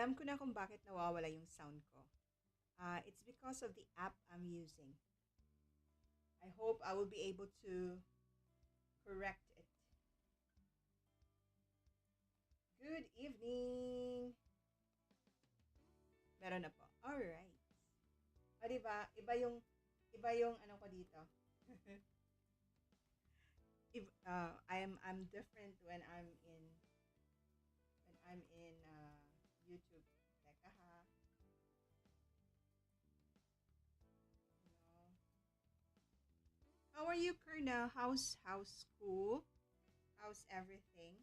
Alam ko na kung bakit nawawala yung sound ko. It's because of the app I'm using. I hope I will be able to correct it. Good evening! Meron na po. Alright. O diba, iba yung ano ko dito. I'm different when I'm in YouTube. Teka ha. No. How are you, Kerna? How's school? How's everything?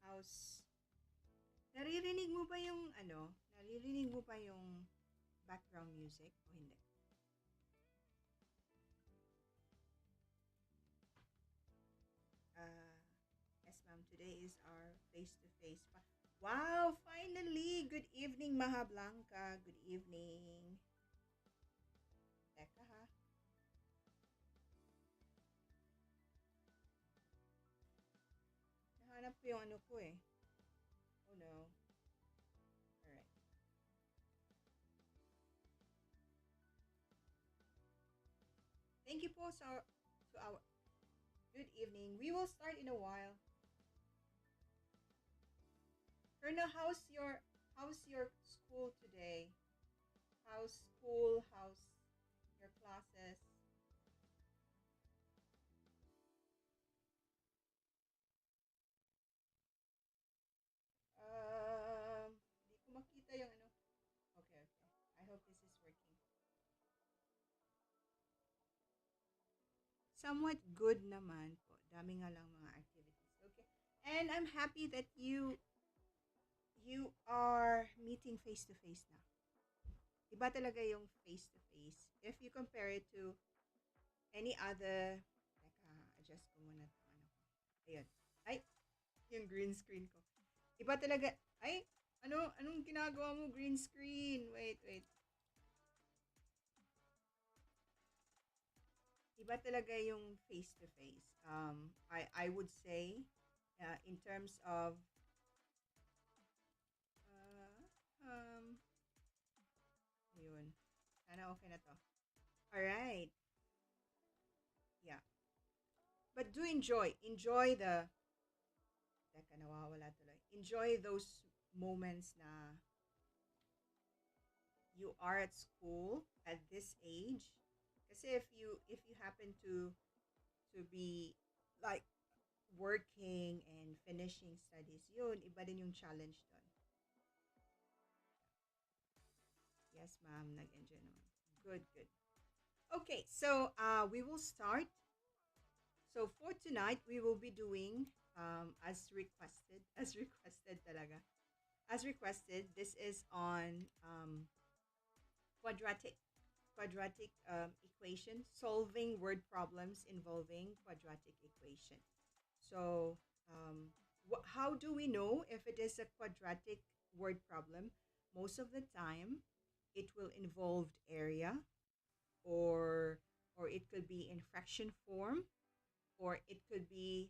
How's Naririnig mo ba yung ano? Naririnig mo ba yung background music o hindi? Uh, yes, ma'am. Today is our face-to-face. Wow! Finally! Good evening, Maha Blanca. Good evening. Teka ha. Nahanap ko yung ano ko eh. Oh no. Alright. Thank you po to our good evening. We will start in a while. Colonel, how's your school today? How's school? How's your classes? Di ko makita yung ano. Okay, okay. I hope this is working. Somewhat good naman po. Dami nga lang mga activities. Okay. And I'm happy that you are meeting face to face na. Iba talaga yung face to face. If you compare it to any other, teka, adjust ko muna to ano ko. Ayun. Ay, yung green screen ko. Iba talaga, ay, anong ginagawa mo green screen? Wait. Iba talaga yung face to face. I would say, in terms of, uh, ayun. Sana okay na to. Alright. Yeah. But do enjoy teka, nawawala tuloy. Enjoy those moments na you are at school at this age. Kasi if you happen to be like working and finishing studies, yun, iba din yung challenge doon. Yes, ma'am, nag-enjoy naman. Good. Okay, so we will start. So for tonight, we will be doing as requested talaga. As requested, this is on quadratic equation, solving word problems involving quadratic equation. So, how do we know if it is a quadratic word problem? Most of the time, it will involve area, or it could be in fraction form, or it could be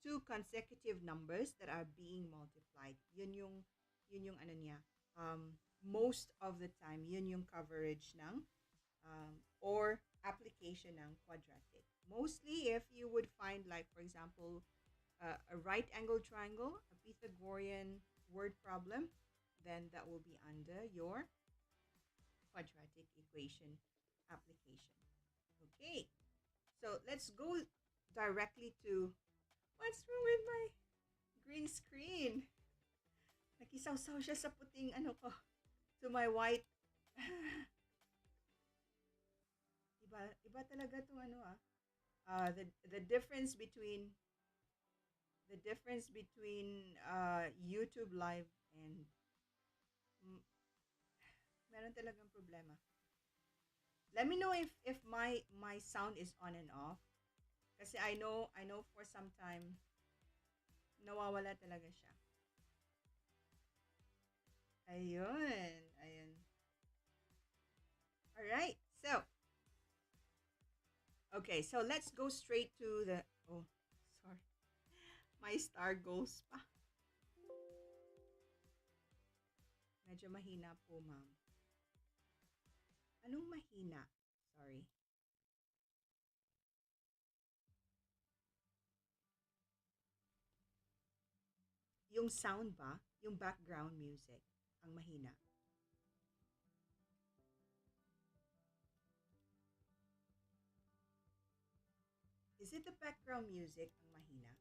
two consecutive numbers that are being multiplied. Yun yung ano niya. Most of the time, yun yung coverage ng or application ng quadratic. Mostly if you would find, like, for example, a right angle triangle, a Pythagorean word problem, then that will be under your quadratic equation application. Okay, so let's go directly to what's wrong with my green screen. Nakisaw-saw siya sa puting ano ko, to my white. Iba talaga tong ano ah. The difference between YouTube live and mm, meron talagang problema. Let me know if my sound is on and off. Kasi I know for some time nawawala talaga siya. Ayun. All right. So, okay, so let's go straight to the sorry. My star goes pa. Medyo mahina po, ma'am. Anong mahina? Sorry. Yung sound ba? Yung background music ang mahina. Is it the background music ang mahina?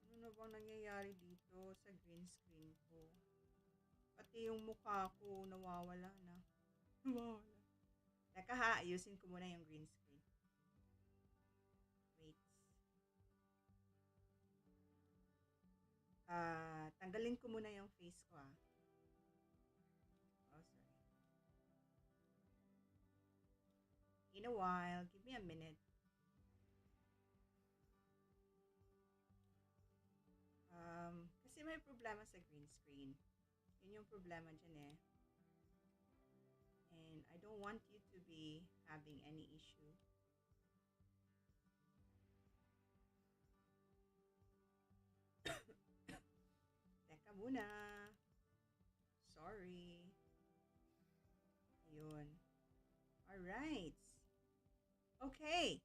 Ano na bang nangyayari dito sa green screen ko? Pati yung mukha ko nawawala na. Nawawala. Teka ha, ayusin ko muna yung green screen. Wait. Tanggalin ko muna yung face ko ah. Oh, sorry. In a while, give me a minute. Kasi may problema sa green screen. Yun yung problema dyan eh. And I don't want you to be having any issue. Teka muna. Sorry. Ayun. Alright. Okay.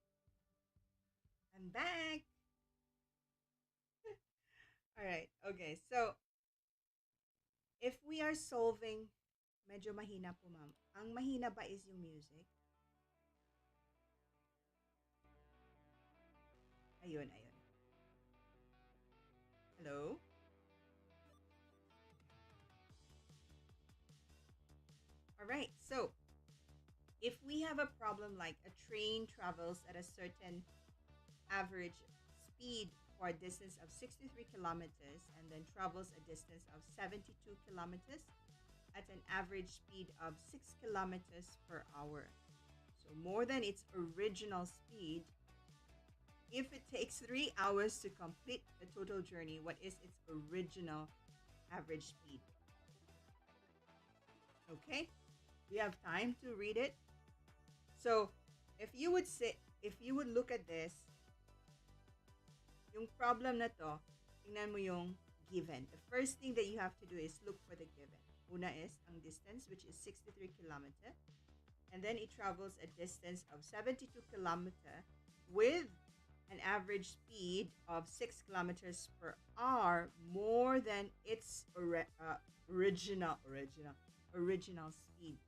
I'm back. Alright. Okay. So, if we are solving, medyo mahina po ma'am. Ang mahina ba is yung music? Ayun, ayun. Hello? Alright, so if we have a problem like a train travels at a certain average speed for a distance of 63 kilometers and then travels a distance of 72 kilometers at an average speed of 6 kilometers per hour. So more than its original speed, if it takes 3 hours to complete the total journey, what is its original average speed? Okay, we have time to read it. So if you would look at this, yung problem na to, tingnan mo yung given. The first thing that you have to do is look for the given. Una is ang distance, which is 63 kilometer. And then it travels a distance of 72 kilometer with an average speed of 6 kilometers per hour, more than its original speed.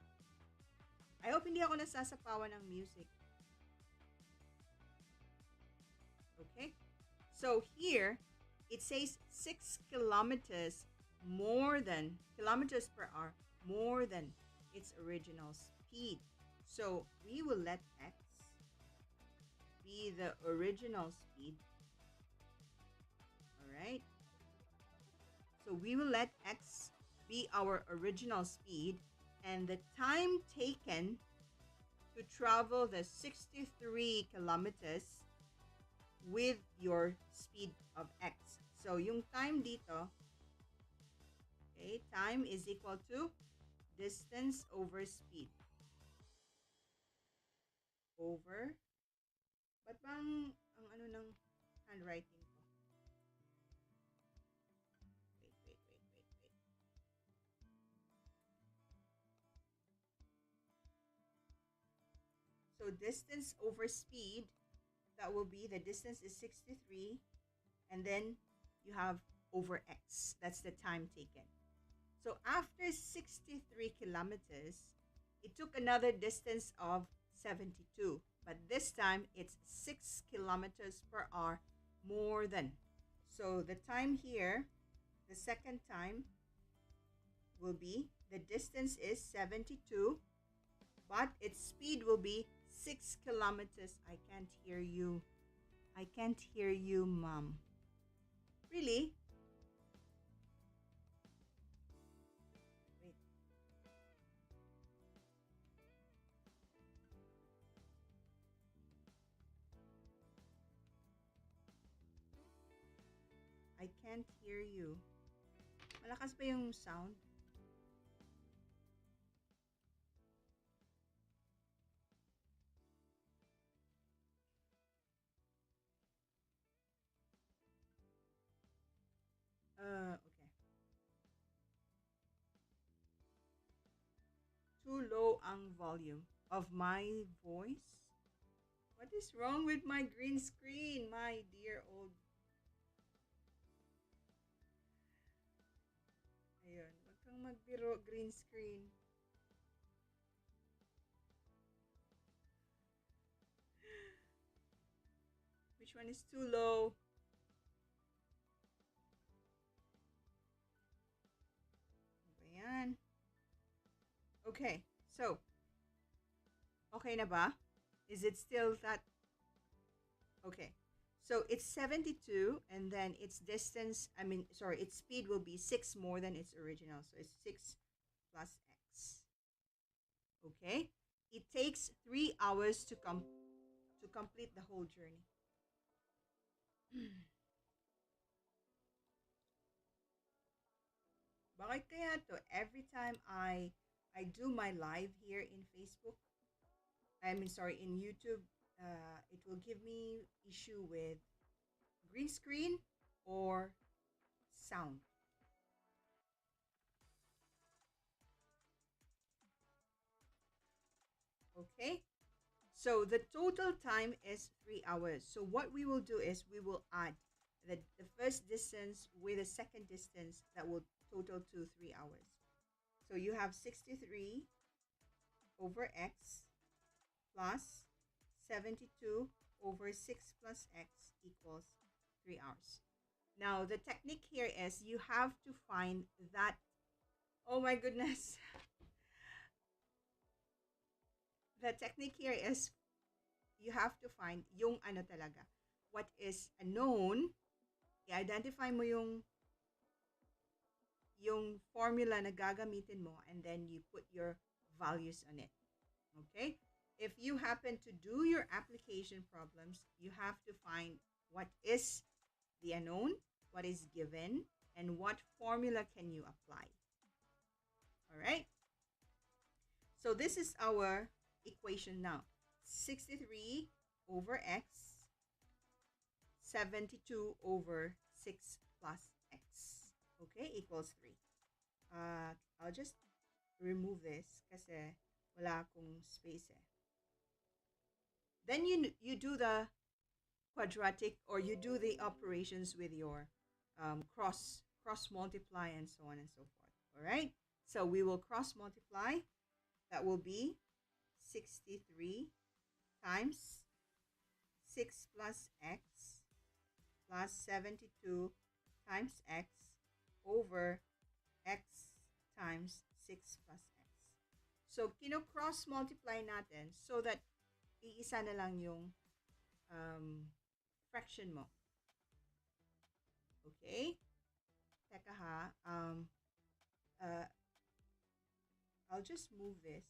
I hope hindi ako nasasapawan ng music. Okay? So here, it says 6 kilometers kilometers per hour, more than its original speed. So we will let x be the original speed. All right. So we will let x be our original speed, and the time taken to travel the 63 kilometers with your speed of x. So yung time dito, okay, time is equal to distance over speed. Over, ba't bang ang ano ng handwriting ko? Wait. So distance over speed, that will be the distance is 63, and then you have over x. That's the time taken. So after 63 kilometers, it took another distance of 72, but this time it's 6 kilometers per hour more than. So the time here, the second time, will be, the distance is 72, but its speed will be 6 kilometers. I can't hear you. I can't hear you, Mom. Really? Wait. I can't hear you. Malakas ba yung sound? Okay. too low ang volume of my voice? What is wrong with my green screen, my dear old... Ayun, wag kang magbiro, green screen. Which one is too low? Ayan. Okay, so, okay na ba? Is it still that? Okay, so it's 72, and then its distance, sorry, its speed will be 6 more than its original. So it's 6 plus x. Okay, it takes 3 hours to complete the whole journey. Bakit kaya to? Every time I do my live here in Facebook, sorry, in YouTube, it will give me issue with green screen or sound. Okay, so the total time is 3 hours. So what we will do is we will add the first distance with the second distance that will total to 3 hours. So you have 63 over x plus 72 over 6 plus x equals 3 hours. Now, the technique here is you have to find that, oh my goodness. The technique here is you have to find yung ano talaga. What is a known, i-identify mo yung formula na gagamitin mo, and then you put your values on it. Okay? If you happen to do your application problems, you have to find what is the unknown, what is given, and what formula can you apply. All right? So this is our equation now. 63 over x, 72 over 6 plus x. Okay, equals 3. I'll just remove this kasi wala akong space eh. Then you do the quadratic, or you do the operations with your cross multiply and so on and so forth. All right, so we will cross multiply. That will be 63 times 6 plus x plus 72 times x over x times 6 plus x. So kino-cross multiply natin so that iisa na lang yung fraction mo. Okay? Teka ha. I'll just move this.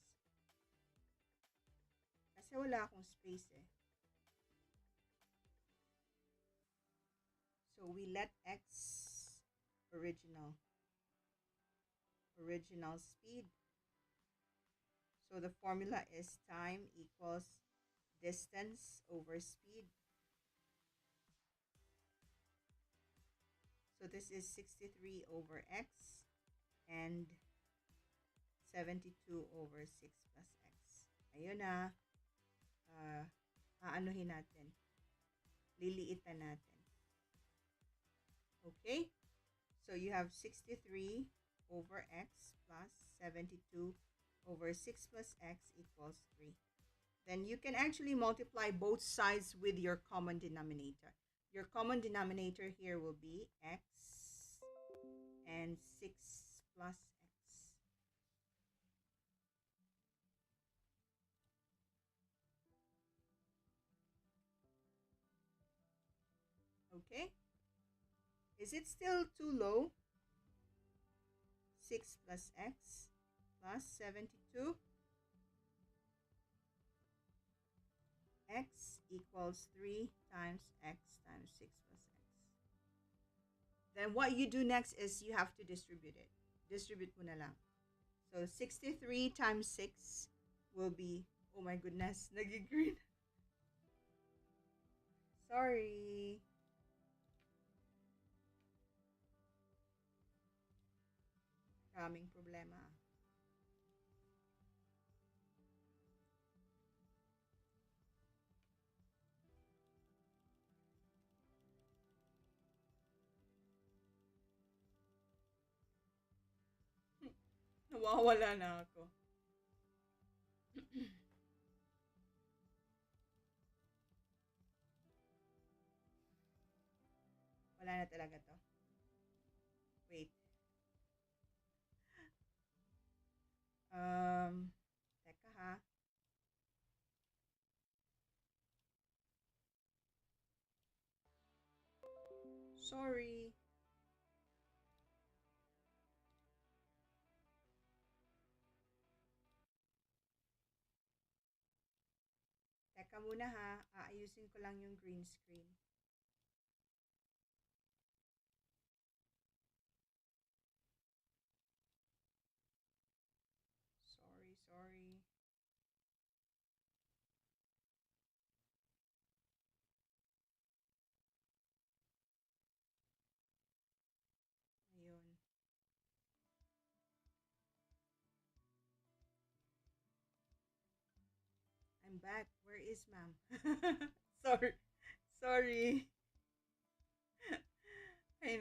Kasi wala akong space eh. So we let x original speed. So the formula is time equals distance over speed. So this is 63 over x and 72 over 6 plus x. Ayun na. Aanuhin natin. Liliitan natin. Okay? So you have 63 over x plus 72 over 6 plus x equals 3. Then you can actually multiply both sides with your common denominator. Your common denominator here will be x and 6 plus x. Okay? Is it still too low? 6 plus x plus 72. X equals 3 times x times 6 plus x. Then what you do next is you have to distribute it. Distribute mo na lang. So 63 times 6 will be, oh my goodness, nag-green. Sorry. Kaming problema. Nawawala na ako. Wala na talaga to. Wait. Um, Teka ha. Sorry. Teka muna ha. Aayusin ko lang yung green screen. Sorry, sorry. Ayun. I'm back. Where is ma'am? Sorry. Sorry. Ay,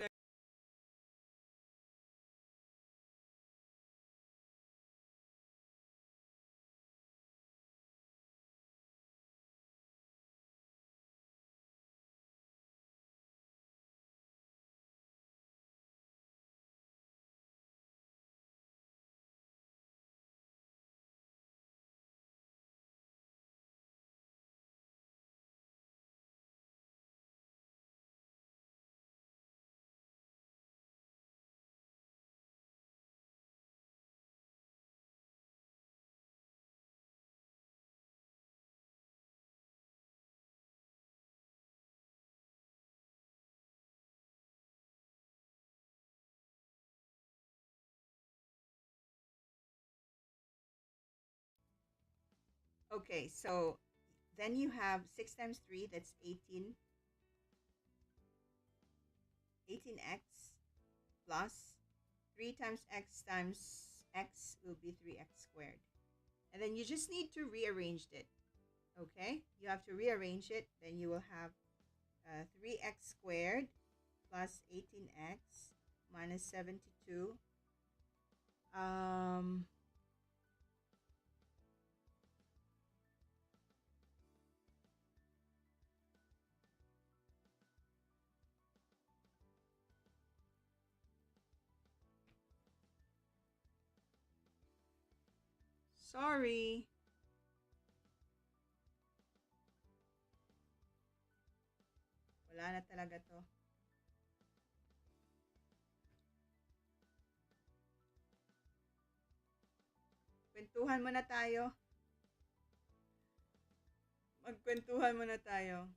okay, so then you have 6 times 3, that's 18. 18x plus 3 times x will be 3x squared. And then you just need to rearrange it. Okay? You have to rearrange it. Then you will have 3x squared plus 18x minus 72. Um, Sorry. Wala na talaga to. Kwentuhan muna tayo. Magkwentuhan muna tayo.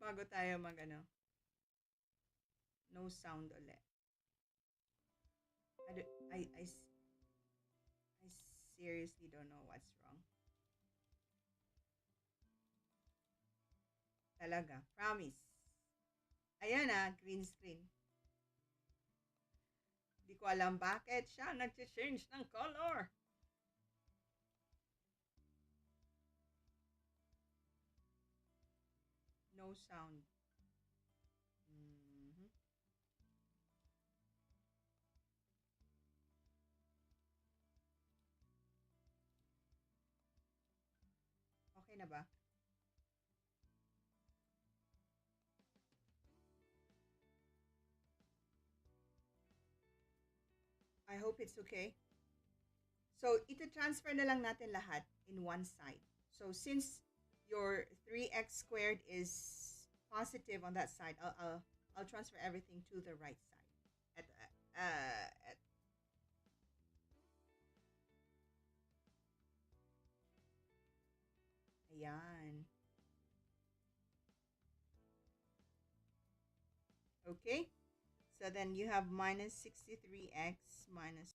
Bago tayo mag-ano. No sound ulit. I, do- I seriously don't know what's wrong. Talaga. Promise. Ayan na, green screen. Di ko alam bakit siya nag-change ng color. No sound. Mhm. Okay na ba? I hope it's okay. So, ito-transfer na lang natin lahat in one side. So, since your 3x squared is positive on that side, I'll transfer everything to the right side. At ayan. Okay? So then you have minus 63x minus.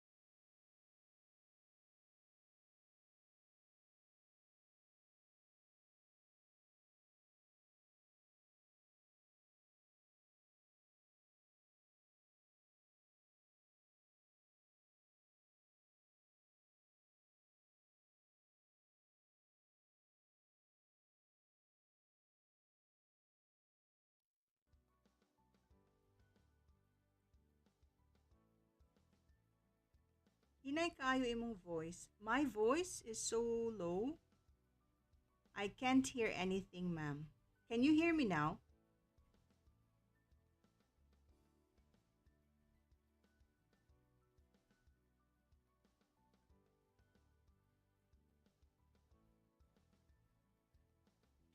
Hinay kayo imong voice. My voice is so low. I can't hear anything, ma'am. Can you hear me now?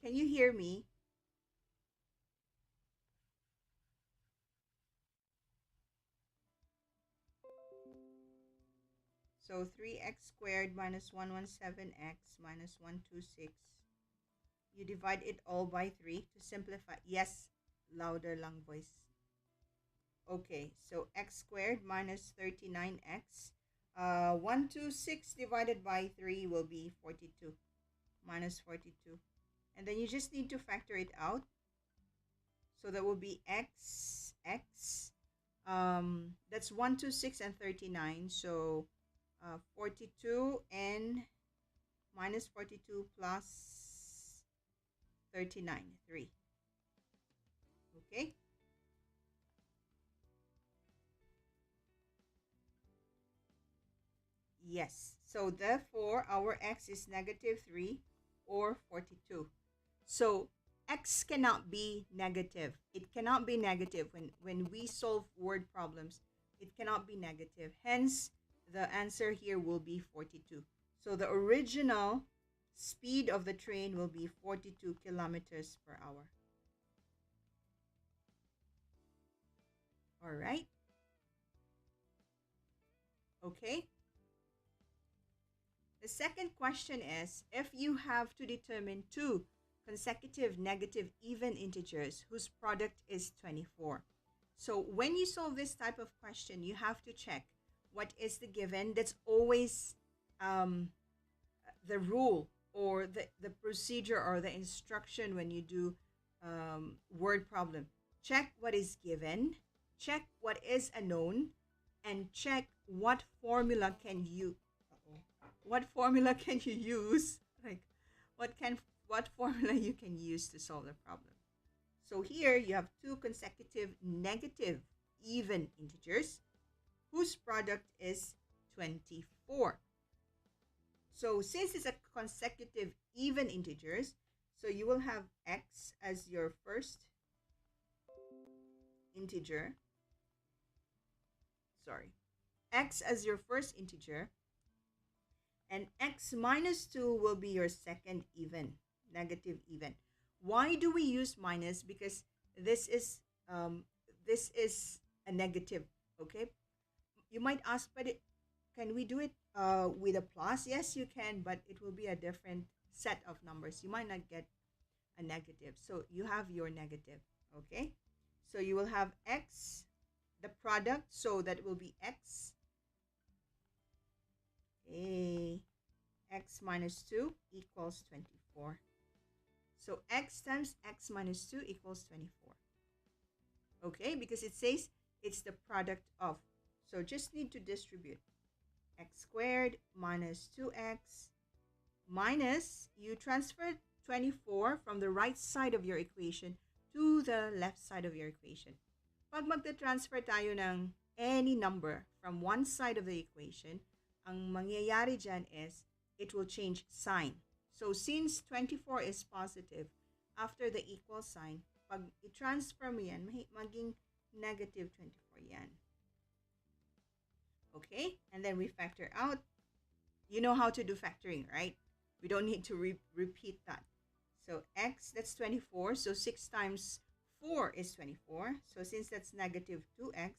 Can you hear me? So 3x squared minus 117x minus 126. You divide it all by 3 to simplify. Yes, louder lang voice. Okay, so x squared minus 39x. 126 divided by 3 will be 42. Minus 42. And then you just need to factor it out. So that will be x. That's 126 and 39. So 42 and minus 42 plus 39, 3. Okay? Yes. So therefore, our x is negative 3 or 42. So x cannot be negative. It cannot be negative. When we solve word problems, it cannot be negative. Hence, the answer here will be 42. So the original speed of the train will be 42 kilometers per hour. All right. Okay. The second question is, if you have to determine two consecutive negative even integers whose product is 24. So when you solve this type of question, you have to check what is the given. That's always the rule or the procedure or the instruction when you do word problem. Check what is given, check what is unknown, and check what formula can you use, like what formula you can use to solve the problem. So here you have two consecutive negative even integers whose product is 24. So since it's a consecutive even integers, so you will have x as your first integer. X as your first integer, and x minus 2 will be your second even, negative even. Why do we use minus? Because this is a negative, okay? You might ask, but can we do it with a plus? Yes, you can, but it will be a different set of numbers. You might not get a negative. So you have your negative, okay? So you will have x, the product, so that will be x. X minus 2 equals 24. So x times x minus 2 equals 24. Okay, because it says it's the product of. So just need to distribute. X squared minus 2x minus, you transfer 24 from the right side of your equation to the left side of your equation. Pag magta-transfer tayo ng any number from one side of the equation, ang mangyayari dyan is it will change sign. So since 24 is positive, after the equal sign, pag i-transfer mo yan, maging negative 24 yan. Okay? And then we factor out. You know how to do factoring, right? We don't need to repeat that. So x, that's 24. So 6 times 4 is 24. So since that's negative 2x,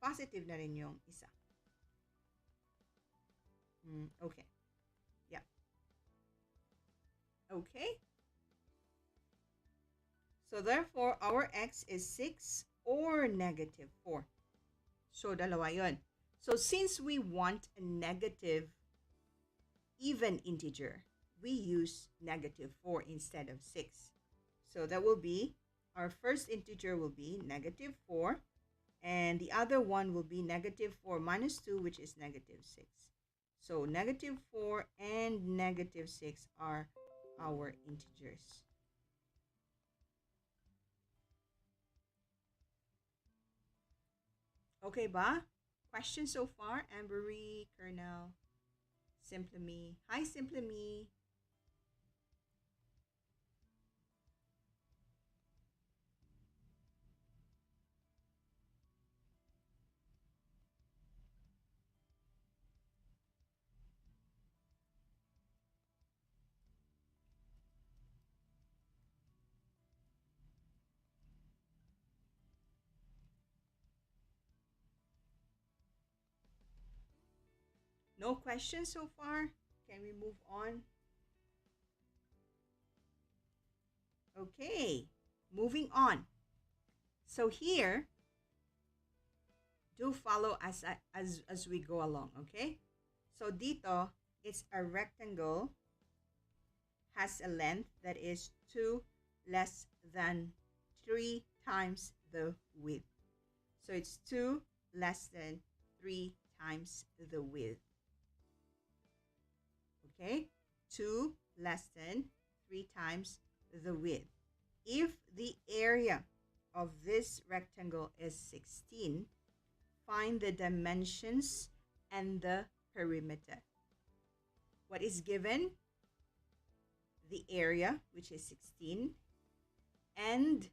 positive na rin yung isa. Okay. Yeah. Okay. So therefore, our x is 6 or negative 4. So dalawa yun. So since we want a negative even integer, we use negative 4 instead of 6. So that will be, our first integer will be negative 4. And the other one will be negative 4 minus 2, which is negative 6. So negative 4 and negative 6 are our integers. Okay ba? questions so far? Ambery, Colonel, Simply Me. Hi, Simply Me. No questions so far? Can we move on? Okay, moving on. So here, do follow as we go along, okay? So dito, it's a rectangle, has a length that is 2 less than 3 times the width. So it's 2 less than 3 times the width. Okay? 2 less than 3 times the width. If the area of this rectangle is 16, find the dimensions and the perimeter. What is given? The area, which is 16, and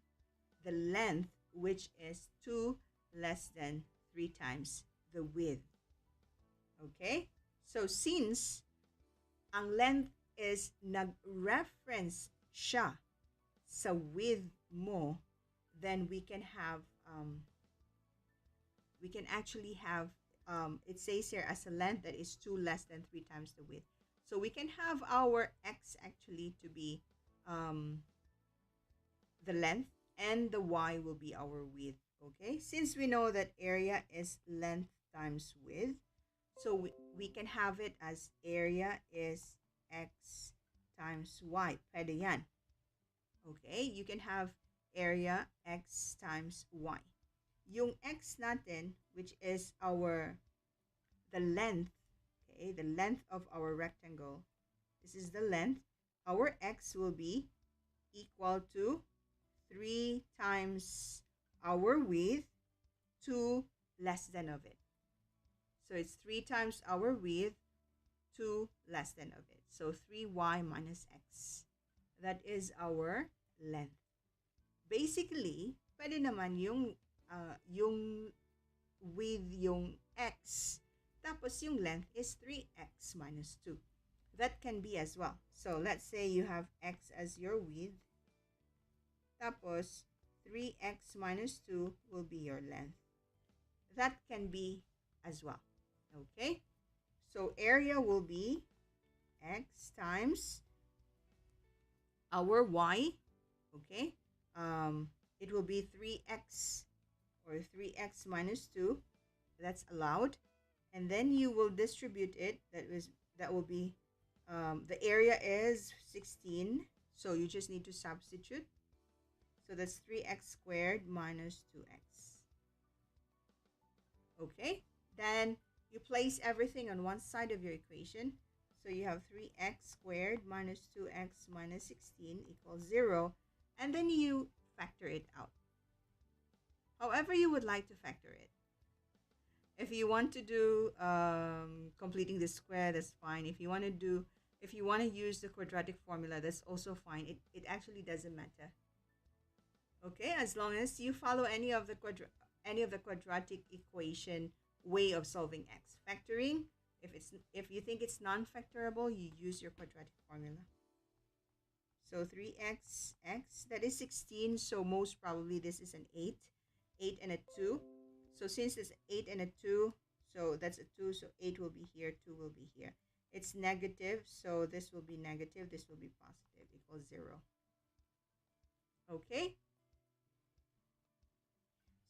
the length, which is 2 less than 3 times the width. Okay? So since ang length is nag-reference siya sa width mo, then we can actually have, it says here as a length that is 2 less than 3 times the width. So we can have our x actually to be the length, and the y will be our width. Okay, since we know that area is length times width, so we can have it as area is x times y. Pwede yan. Okay, you can have area x times y. Yung x natin, which is the length, okay, the length of our rectangle, this is the length, our x will be equal to 3 times our width, 2 less than of it. So it's 3 times our width, 2 less than of it. So 3y minus x. That is our length. Basically, pwede naman yung width yung x, tapos yung length is 3x minus 2. That can be as well. So let's say you have x as your width, tapos 3x minus 2 will be your length. That can be as well. Okay? So area will be x times our y. Okay? It will be 3x or 3x minus 2. That's allowed. And then you will distribute it. That will be, the area is 16. So you just need to substitute. So that's 3x squared minus 2x. Okay? Then you place everything on one side of your equation. So you have 3x squared minus 2x minus 16 equals 0. And then you factor it out. However you would like to factor it. If you want to do completing the square, that's fine. If you want to use the quadratic formula, that's also fine. It actually doesn't matter. Okay, as long as you follow any of the quadratic equation way of solving x. Factoring, if you think it's non-factorable, you use your quadratic formula. So 3x, x, that is 16, so most probably this is an 8. 8 and a 2. So since it's 8 and a 2, so that's a 2, so 8 will be here, 2 will be here. It's negative, so this will be negative, this will be positive, equals 0. Okay?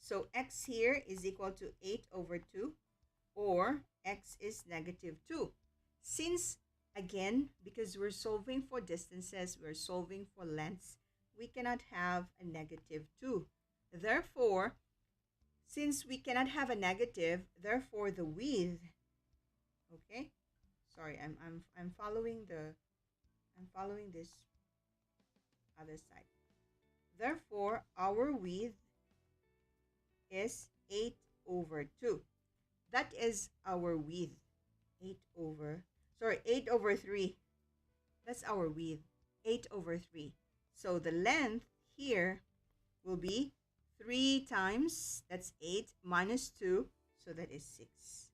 So x here is equal to 8 over 2, or x is negative 2. Since, again, because we're solving for distances, we're solving for lengths, we cannot have a negative 2. Therefore, since we cannot have a negative, therefore the width, okay? Sorry, I'm following this other side. Therefore, our width is 8 over 2. That is our width. 8 over, sorry, 8 over 3. That's our width. 8 over 3. So the length here will be 3 times, that's 8, minus 2, so that is 6.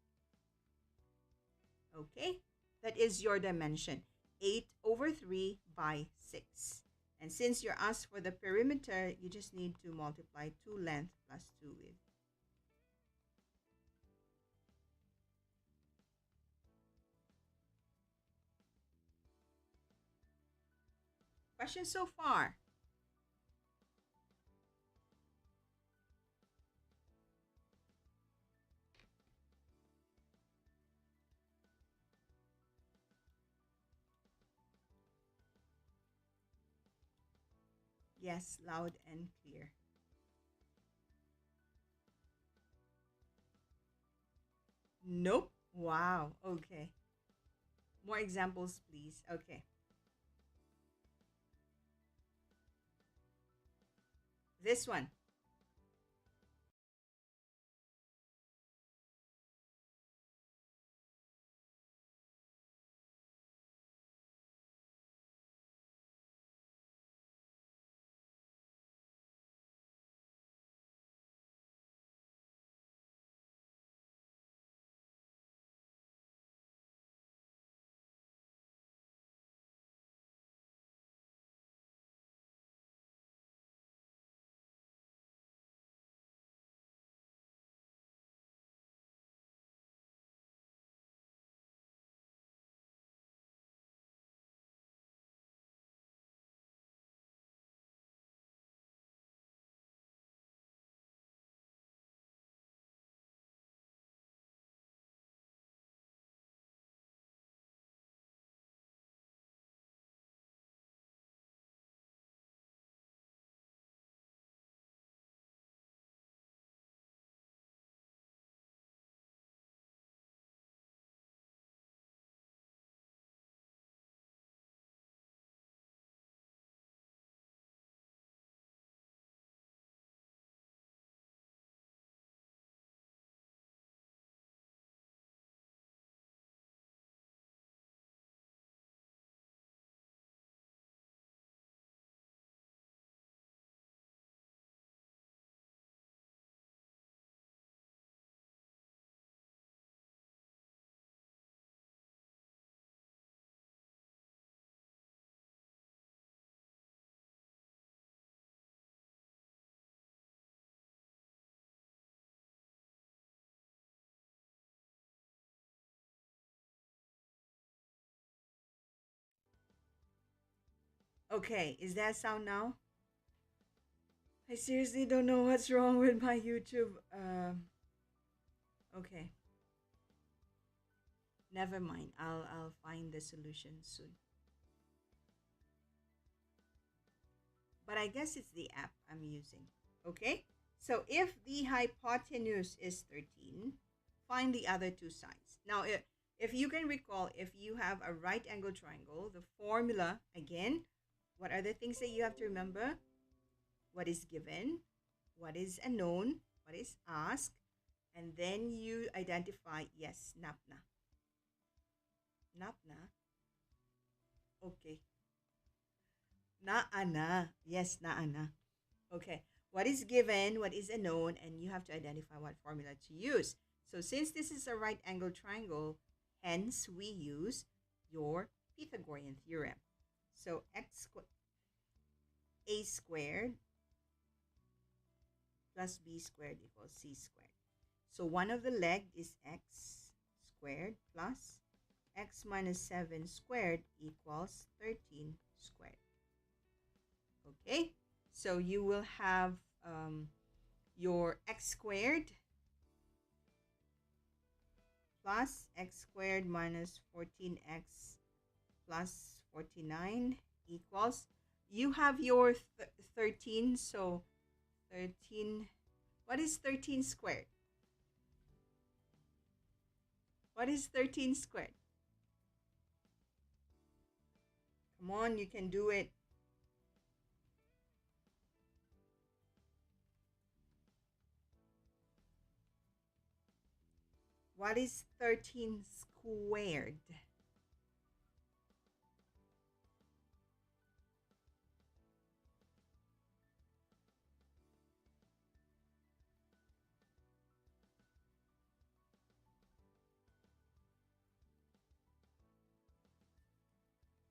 Okay? That is your dimension. 8 over 3 by 6. And since you're asked for the perimeter, you just need to multiply 2 length plus 2 width. Questions so far? Yes, loud and clear. Nope. Wow. Okay. More examples, please. Okay. This one. Okay. Is that sound now? I seriously don't know what's wrong with my YouTube. Okay. Never mind. I'll find the solution soon. But I guess it's the app I'm using. Okay? So if the hypotenuse is 13, find the other two sides. Now, if you can recall, if you have a right angle triangle, the formula, again, what are the things that you have to remember? What is given, what is unknown, what is asked, and then you identify, yes, napna. Napna? Okay. Naana. Yes, naana. Okay. What is given, what is unknown, and you have to identify what formula to use. So since this is a right angle triangle, hence we use your Pythagorean theorem. So a squared plus b squared equals c squared. So one of the leg is x squared plus x minus 7 squared equals 13 squared. Okay, so you will have your x squared plus x squared minus 14x plus 49 equals, you have your 13, so 13, what is 13 squared? What is 13 squared? Come on, you can do it. What is 13 squared?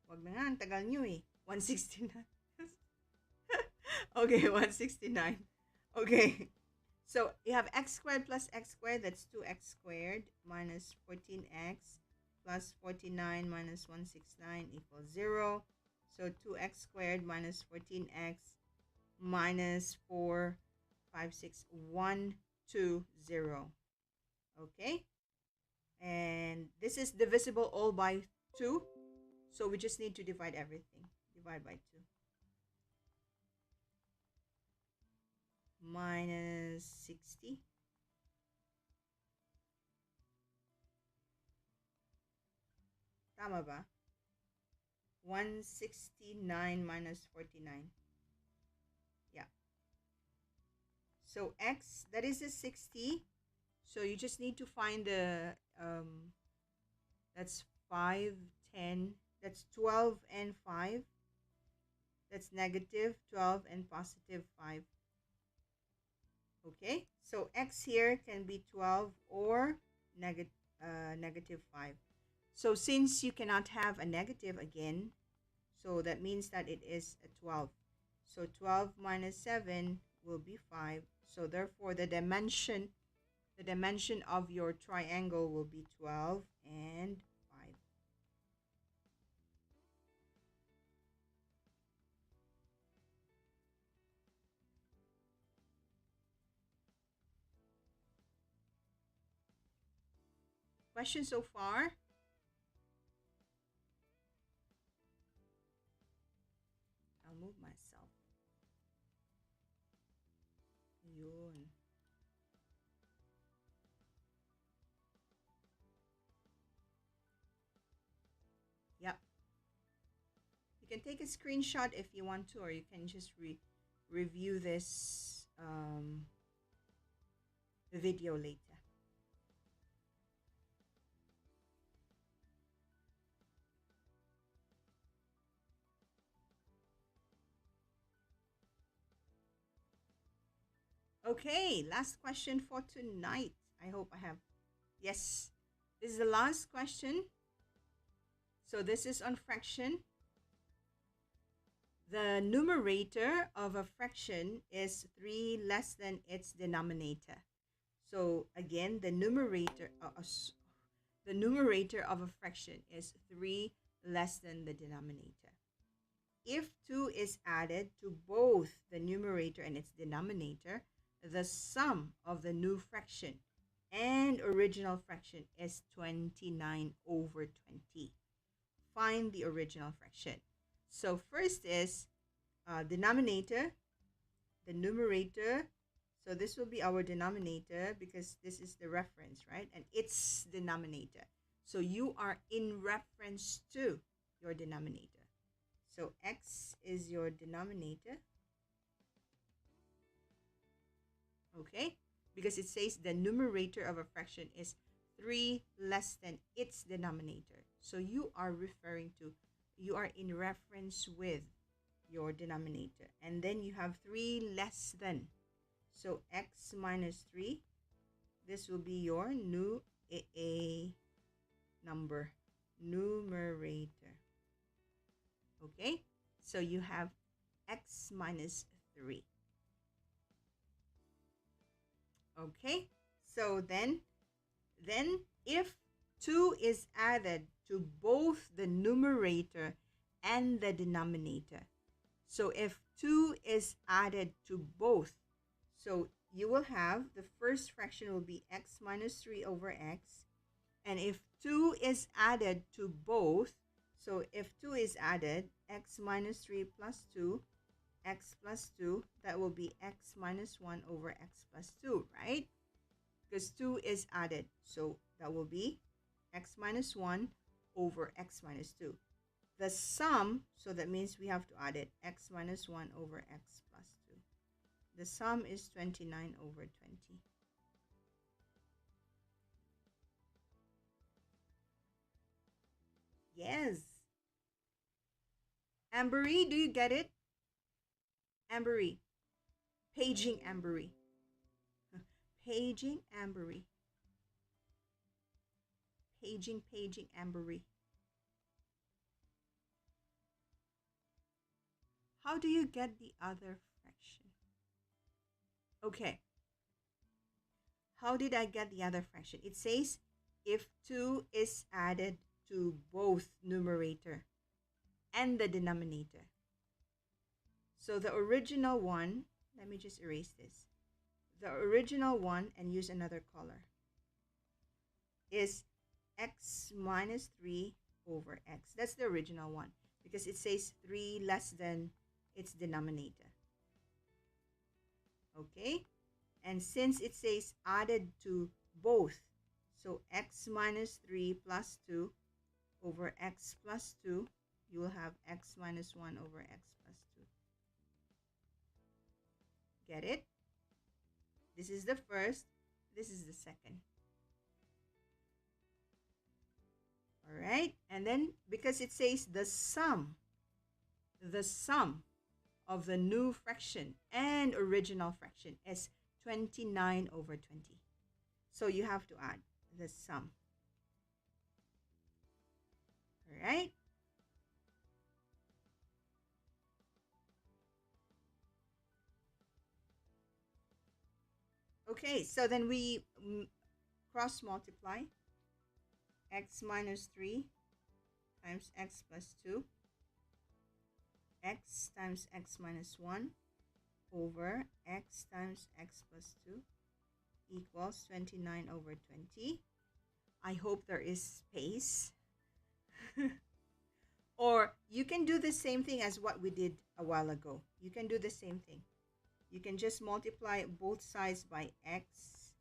Wag na nga, ang tagal nyo eh. 169. Okay, 169. Okay. So you have x squared plus x squared, that's 2x squared minus 14x plus 49 minus 169 equals 0. So 2x squared minus 14x minus 4, 5, 6, 1, 2, 0. Okay? And this is divisible all by 2. So we just need to divide everything. Divide by 2. Minus 60. Tama ba? 169 minus 49. Yeah. So x, that is a 60. So you just need to find the, that's 5, 10, that's 12 and 5. That's negative 12 and positive 5. Okay, so x here can be 12 or negative 5. So since you cannot have a negative again, so that means that it is a 12. So 12 minus 7 will be 5. So therefore the dimension of your triangle will be 12 and 5. Question so far? I'll move myself. Yun. Yep. You can take a screenshot if you want to, or you can just review this video later. Okay, last question for tonight. I hope I have. Yes, this is the last question. So this is on fraction. The numerator of a fraction is 3 less than its denominator. So again, the numerator of a fraction is 3 less than the denominator. If 2 is added to both the numerator and its denominator, the sum of the new fraction and original fraction is 29 over 20. Find the original fraction. So first is denominator, the numerator. So this will be our denominator because this is the reference, right? And its denominator. So you are in reference to your denominator. So x is your denominator. Okay? Because it says the numerator of a fraction is 3 less than its denominator. So you are in reference with your denominator. And then you have 3 less than. So x minus 3, this will be your numerator. Okay? So you have x minus 3. Okay? So then if 2 is added to both the numerator and the denominator. So if 2 is added to both, so you will have the first fraction will be x minus 3 over x. And if 2 is added to both, so if 2 is added, x minus 3 plus 2, x plus 2, that will be x minus 1 over x plus 2, right? Because 2 is added, so that will be x minus 1 over x minus 2. The sum, so that means we have to add it, x minus 1 over x plus 2. The sum is 29 over 20. Yes. Ambery, do you get it? Ambery. Paging Ambery. Paging Ambery. Paging Ambery. How do you get the other fraction? Okay. How did I get the other fraction? It says if 2 is added to both numerator and the denominator. So the original one, let me just erase this. The original one, and use another color, is x minus 3 over x. That's the original one because it says 3 less than its denominator. Okay? And since it says added to both, so x minus 3 plus 2 over x plus 2, you will have x minus 1 over x plus 2. Get it? This is the first, this is the second. All right, and then because it says the sum of the new fraction and original fraction is 29 over 20. So you have to add the sum. All right. Okay, so then we cross multiply x minus 3 times x plus 2, x times x minus 1 over x times x plus 2 equals 29 over 20. I hope there is space. Or you can do the same thing as what we did a while ago. You can do the same thing. You can just multiply both sides by x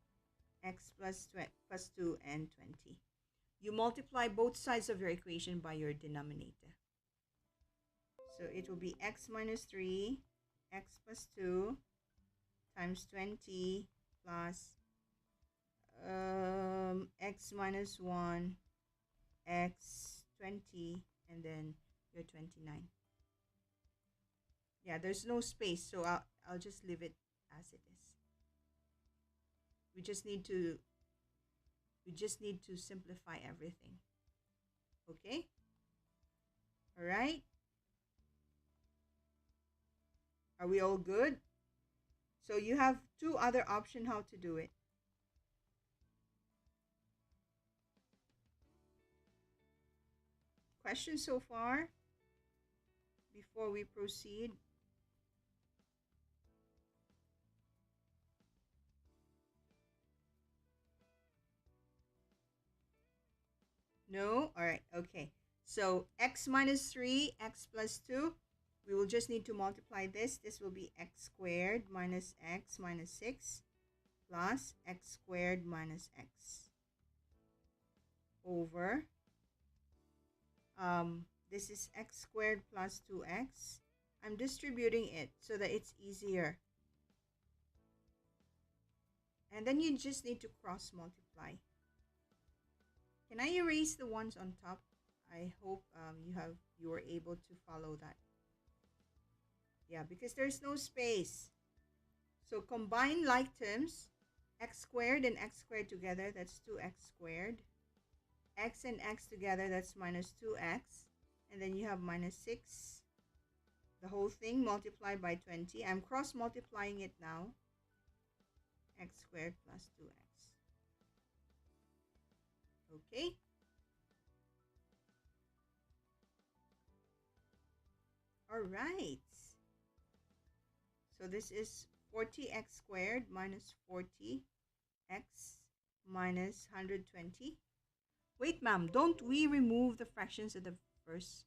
plus 2, and 20. You multiply both sides of your equation by your denominator. So it will be x minus 3, x plus 2 times 20 plus x minus 1, x 20, and then your 29. Yeah, there's no space, so I'll just leave it as it is. We just need to simplify everything. Okay? All right? Are we all good? So you have two other options how to do it. Questions so far before we proceed? No? All right, okay. So x minus 3, x plus 2, we will just need to multiply this. This will be x squared minus x minus 6 plus x squared minus x over, this is x squared plus 2x. I'm distributing it so that it's easier. And then you just need to cross multiply. Can I erase the ones on top? I hope you were able to follow that. Yeah, because there's no space. So combine like terms, x squared and x squared together, that's 2x squared. X and x together, that's minus 2x. And then you have minus 6. The whole thing multiplied by 20. I'm cross multiplying it now. X squared plus 2x. Okay. All right. So this is 40x squared minus 40x minus 120. Wait, ma'am, don't we remove the fractions at the first?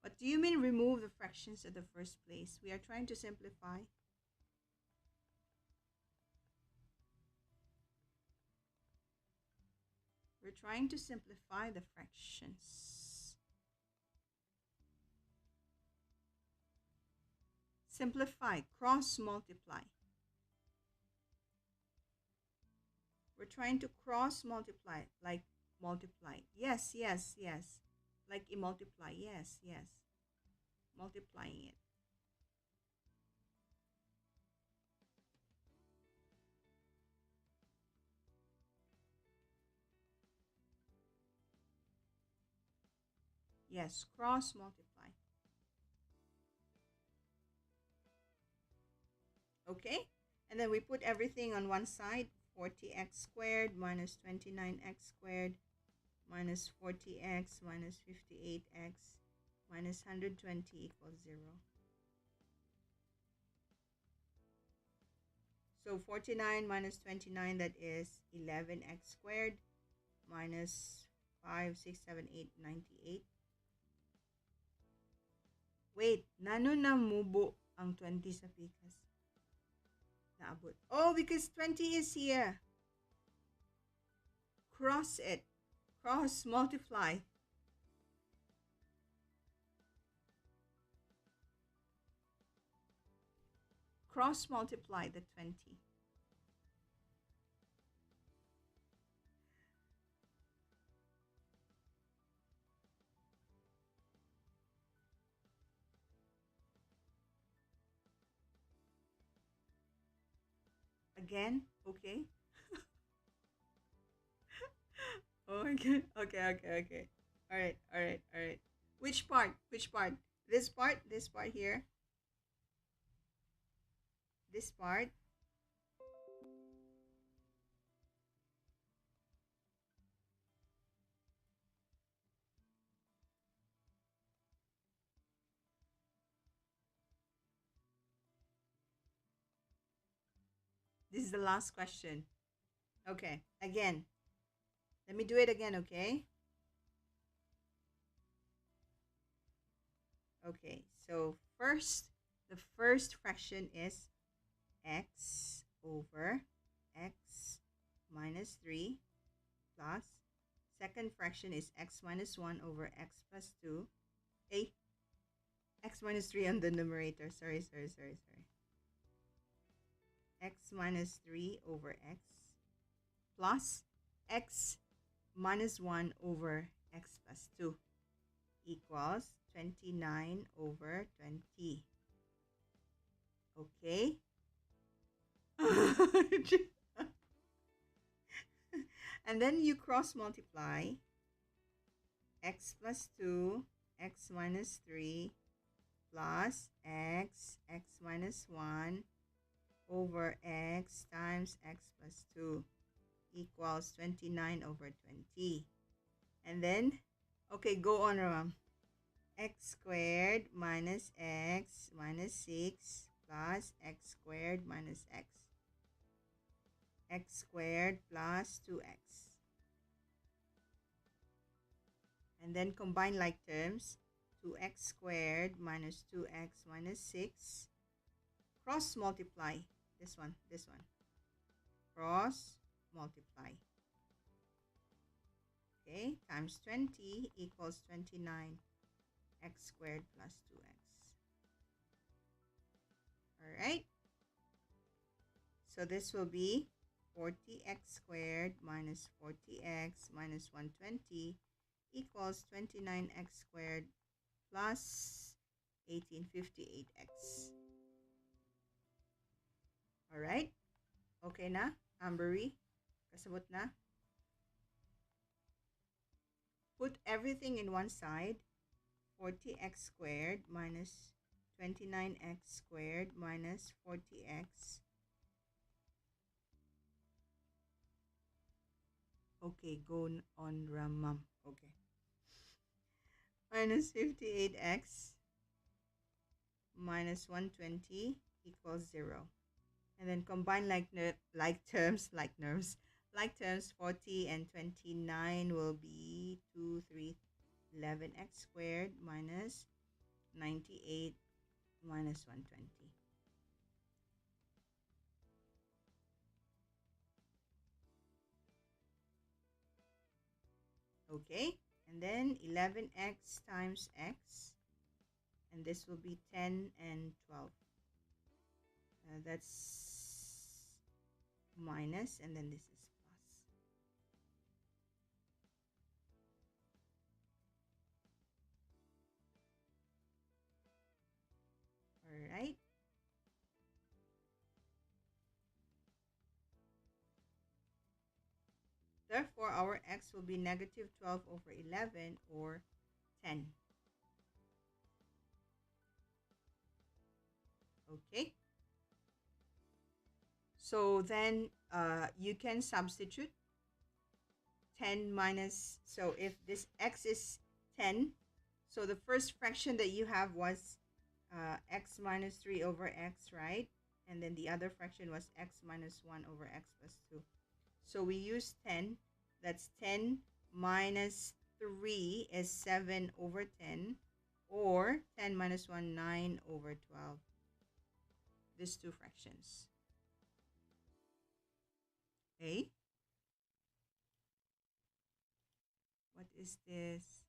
What do you mean remove the fractions at the first place? We are trying to simplify. We're trying to simplify the fractions. Simplify, cross multiply. We're trying to cross multiply, like multiply. Yes, yes, yes. Like a multiply. Yes, yes. Multiplying it. Yes, cross multiply. Okay? And then we put everything on one side. 40x squared minus 29x squared minus 40x minus 58x minus 120 equals 0. So 49 minus 29, that is 11x squared minus 5, 6, 7, 8, 98. Wait, nano na mubo ang 20 sa pikas? Naabot. Oh, because 20 is here. Cross it. Cross multiply. Cross multiply the 20. Again? Okay. Oh my god. Okay, okay, okay. All right, all right, all right. Which part? Which part? This part? This part here? This part? This is the last question. Okay, again. Let me do it again, okay? Okay, so the first fraction is x over x minus 3 plus, second fraction is x minus 1 over x plus 2. A, x minus 3 on the numerator. Sorry. X minus 3 over x plus x minus 1 over x plus 2 equals 29 over 20. Okay? And then you cross multiply x plus 2, x minus 3 plus x minus 1 over x times x plus 2 equals 29 over 20. And then, okay, go on, Ram. X squared minus x minus 6 plus x squared minus x squared plus 2x. And then combine like terms, 2x squared minus 2x minus 6. Cross multiply this one. Cross multiply. Okay, times 20 equals 29 x squared plus 2x. All right. So this will be 40x squared minus 40x minus 120 equals 29x squared plus 1858x. All right. Okay na, Ambery? Kasabot na? Put everything in one side. 40x squared minus 29x squared minus 40x. Okay, go on, Ramam. Okay. Minus 58x minus 120 equals 0. And then combine like terms, 40 and 29 will be 2, 3, 11x squared minus 98 minus 120. Okay, and then 11x times x, and this will be 10 and 12. That's minus, and then this is plus. All right. Therefore, our x will be negative 12 over 11 or 10. Okay. So then you can substitute 10 minus, so if this x is 10, so the first fraction that you have was x minus 3 over x, right? And then the other fraction was x minus 1 over x plus 2. So we use 10. That's 10 minus 3 is 7 over 10. Or 10 minus 1, 9 over 12. These two fractions. Okay. What is this?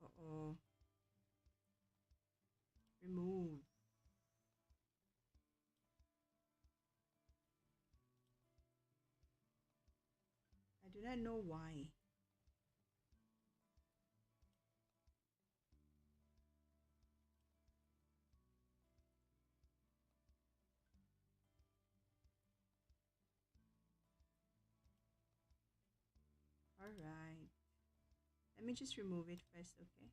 Uh-oh. Remove. I do not know why. All right. Let me just remove it first, okay?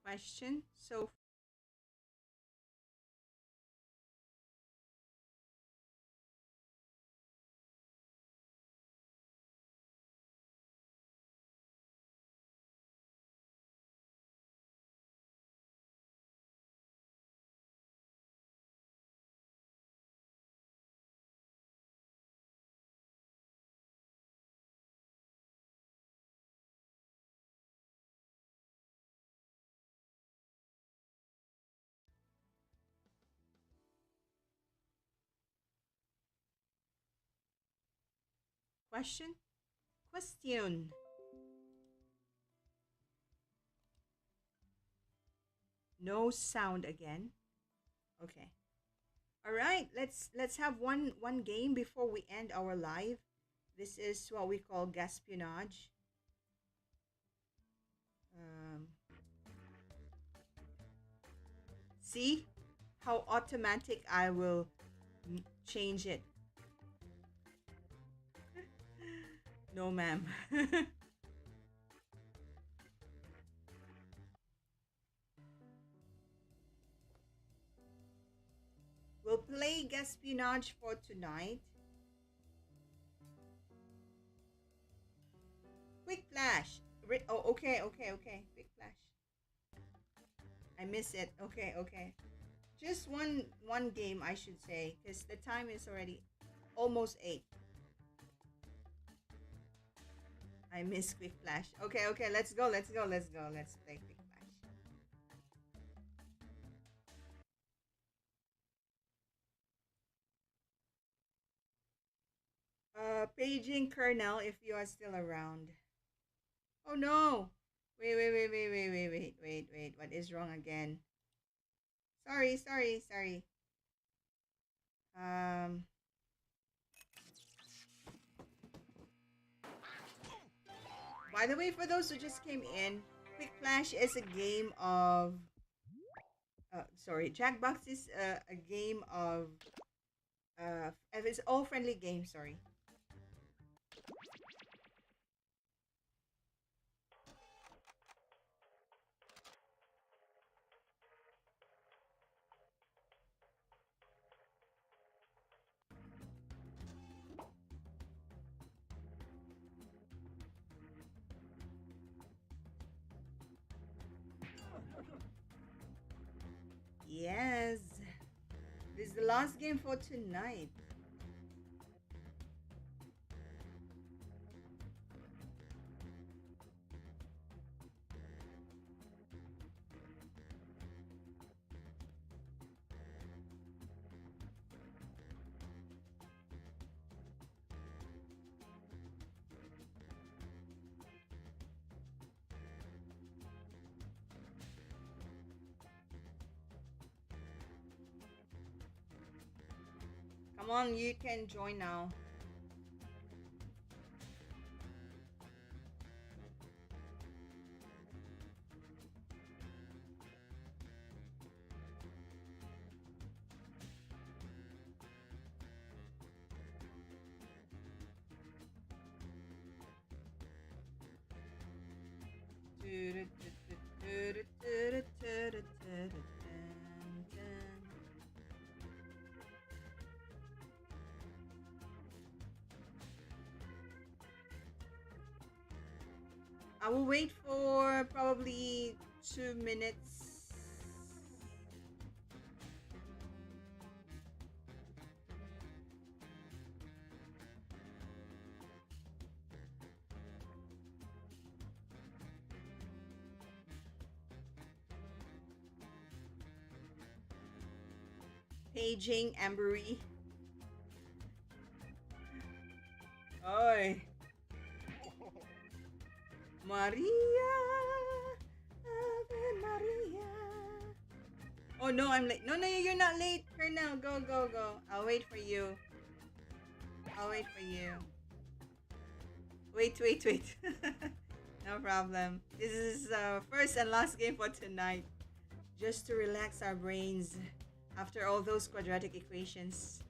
Question. So question. Question. No sound again. Okay. All right. Let's have one game before we end our live. This is what we call gaspionage. Um, see how automatic I will change it. No, ma'am. We'll play gaspionage for tonight. Quick flash. Oh, okay, okay, okay. Quick flash. I miss it. Okay, okay. Just one game, I should say, because the time is already almost 8. I miss quick flash. Okay, okay. Let's go. Let's go. Let's go. Let's play quick flash. Paging Colonel, if you are still around. Oh no! Wait, wait, wait, wait, wait, wait, wait, wait, wait. What is wrong again? Sorry, sorry, sorry. Um. By the way, for those who just came in, Quick Flash is a game of. Sorry, Jackbox is a game of. It's all friendly game. Sorry. Yes. This is the last game for tonight. Come on, you can join now. I will wait for probably 2 minutes. Paging Ambery. Oi. Maria. Ave Maria. Oh no, I'm late. No, no, you're not late. Colonel, go, go, go. I'll wait for you. I'll wait for you. Wait, wait, wait. No problem. This is first and last game for tonight. Just to relax our brains after all those quadratic equations.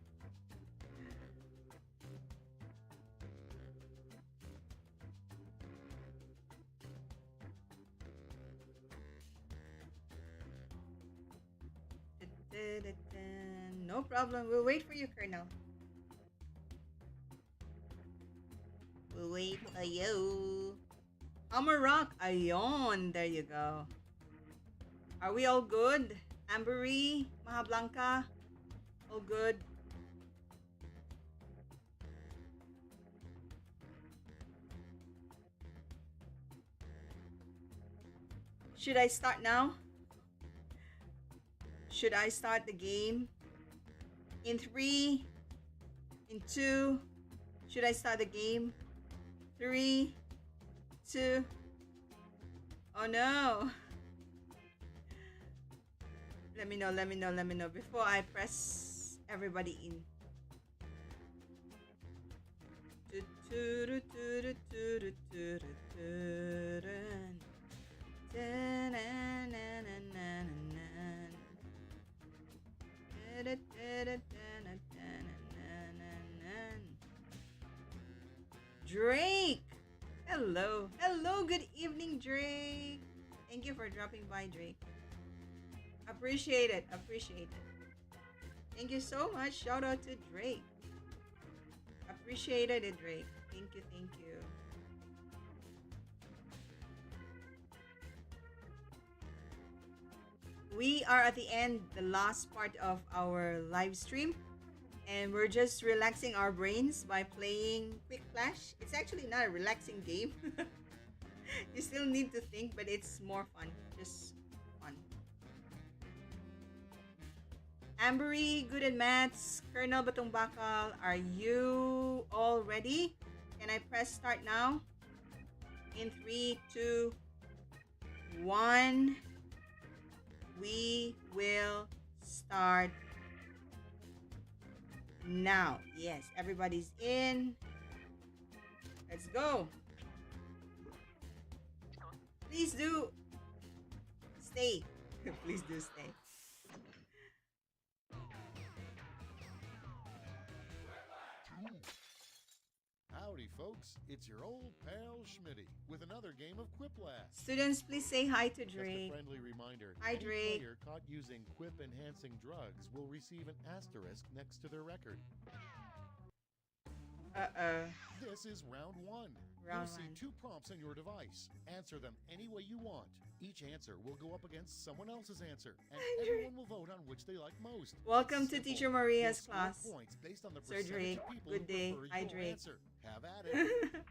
No problem. We'll wait for you, Colonel. We'll wait for you. Hammer Rock. Ayon. There you go. Are we all good? Ambery, Mahablanca, all good? Should I start now? Should I start the game? In 3, in 2, should I start the game? 3, 2, oh no. Let me know, let me know, let me know before I press everybody in. Drake! Hello. Hello, good evening, Drake. Thank you for dropping by, Drake. Appreciate it. Appreciate it. Thank you so much. Shout out to Drake. Appreciated it, Drake. Thank you. Thank you. We are at the end, the last part of our live stream. And we're just relaxing our brains by playing Quick Flash. It's actually not a relaxing game. You still need to think, but it's more fun. Just fun. Ambery, good at maths. Colonel Batong Bakal, are you all ready? Can I press start now? In 3, 2, 1. We will start now. Yes, everybody's in. Let's go. Please do stay. Please do stay. Howdy, folks. It's your old pal Schmitty with another game of Quiplash. Students, please say hi to Just Drake. a friendly reminder. Hi, any Drake. player caught using quip-enhancing drugs will receive an asterisk next to their record. This is round 1. Round You'll see 2 prompts on your device. Answer them any way you want. Each answer will go up against someone else's answer, and everyone will vote on which they like most. Welcome It's to simple. Teacher Maria's You'll score class. points based on the Sir percentage Drake, of people good who day. prefer Hi, your Drake. answer. Have at it.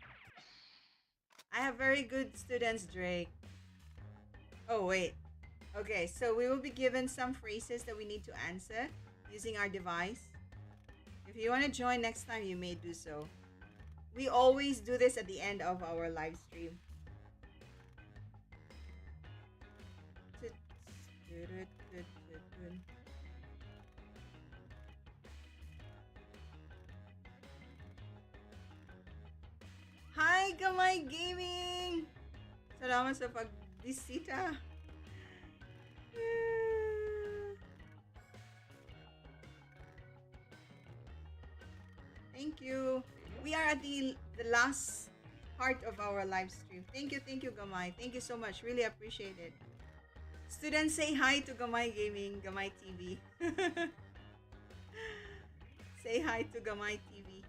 I have very good students, Drake. Oh, wait. Okay, so we will be given some phrases that we need to answer using our device. If you want to join next time, you may do so. We always do this at the end of our live stream. Hi, Gamay Gaming! Salamat sa pagbisita. Thank you. We are at the last part of our live stream. Thank you, Gamay. Thank you so much. Really appreciate it. Students, say hi to Gamay Gaming, Gamay TV. Say hi to Gamay TV.